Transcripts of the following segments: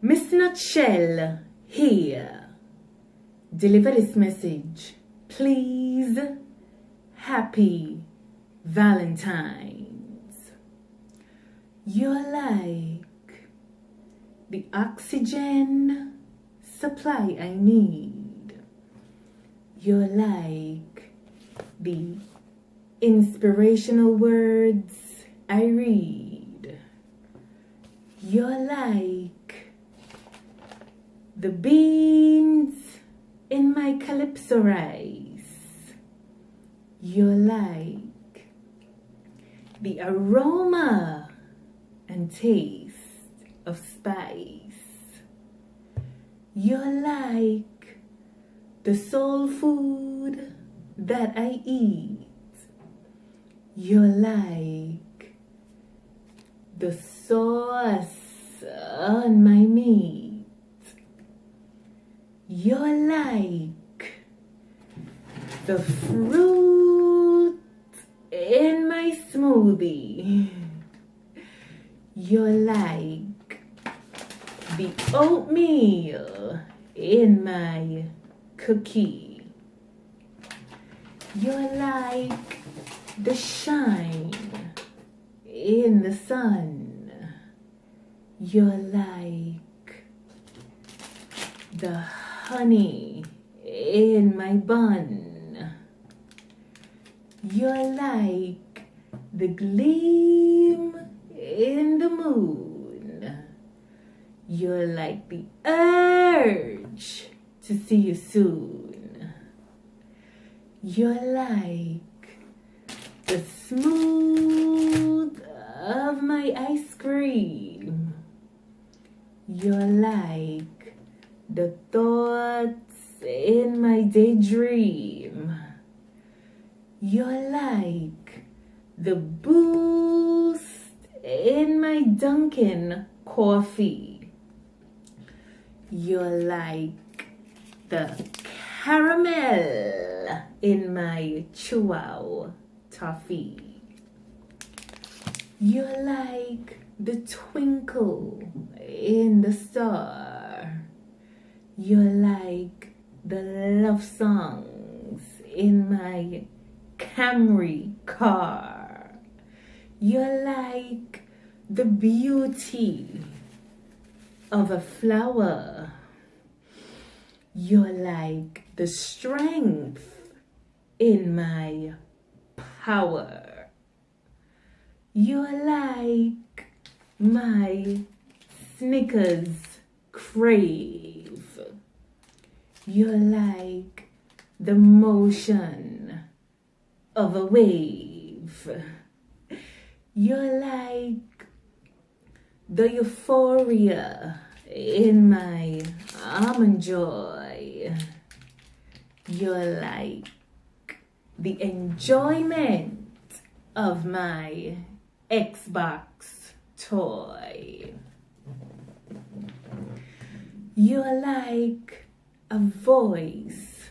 Msnutshell here. Deliver this message, please. Happy Valentine's. You're like the oxygen supply I need. You're like the inspirational words I read. You're like the beans in my calypso rice. You're like the aroma and taste of spice. You're like the soul food that I eat. You're like the sauce on my meat. You're like the fruit in my smoothie. You're like the oatmeal in my cookie. You're like the shine in the sun. You're like the honey in my bun. You're like the gleam in the moon. You're like the urge to see you soon. You're like the smooth of my ice cream. You're like the thoughts in my daydream. You're like the boost in my Dunkin' coffee. You're like the caramel in my Chihuahua toffee. You're like the twinkle in the star. You're like the love songs in my Camry car. You're like the beauty of a flower. You're like the strength in my power. You're like my Snickers crave. You're like the motion of a wave. You're like the euphoria in my almond joy. You're like the enjoyment of my Xbox toy. You're like a voice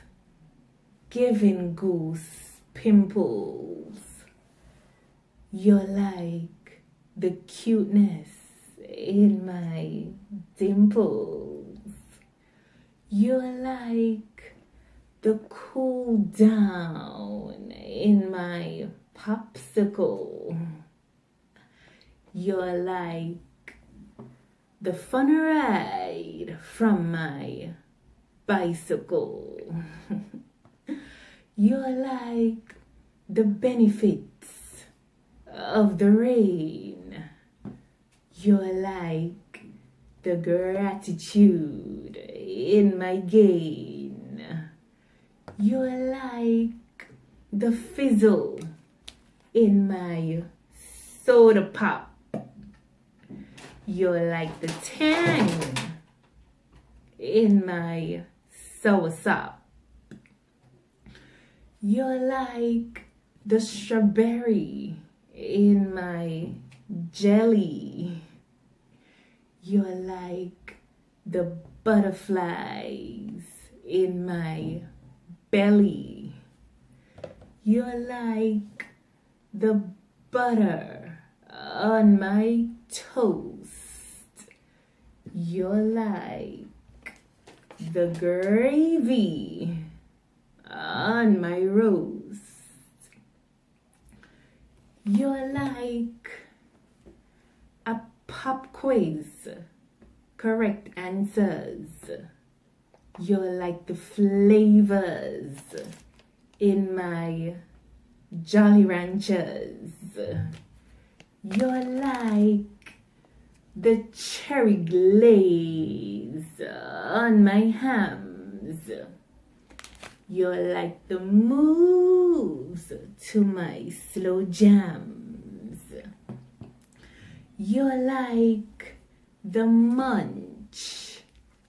giving goose pimples. You're like the cuteness in my dimples. You're like the cool down in my popsicle. You're like the fun ride from my bicycle. You're like the benefits of the rain. You're like the gratitude in my gain. You're like the fizzle in my soda pop. You're like the tang in my soursop. You're like the strawberry in my jelly. You're like the butterflies in my belly. You're like the butter on my toast. You're like the gravy on my rose. You're like a pop quiz. Correct answers. You're like the flavors in my Jolly Ranchers. You're like the cherry glaze on my hams. You're like the moves to my slow jams. You're like the munch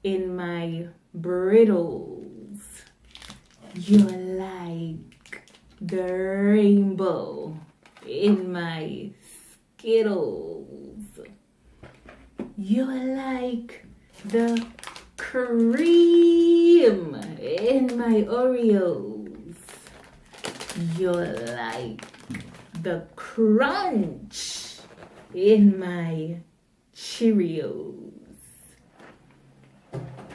in my brittles. You're like the rainbow in my Skittles. You're like the cream in my Oreos. You're like the crunch in my Cheerios.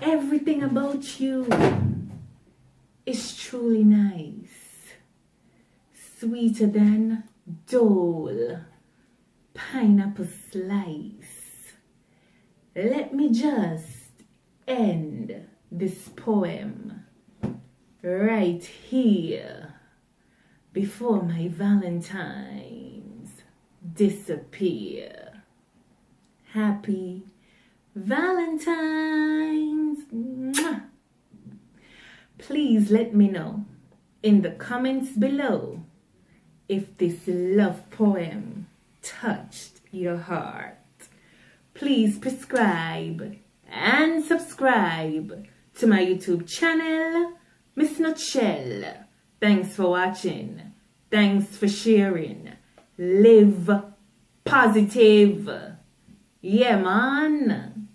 Everything about you is truly nice. Sweeter than Dole pineapple slice. Let me just end this poem right here before my Valentine's disappear. Happy Valentine's! Mwah. Please let me know in the comments below if this love poem touched your heart. Please prescribe and subscribe to my YouTube channel, msnutshell. Thanks for watching. Thanks for sharing. Live positive. Yeah, man.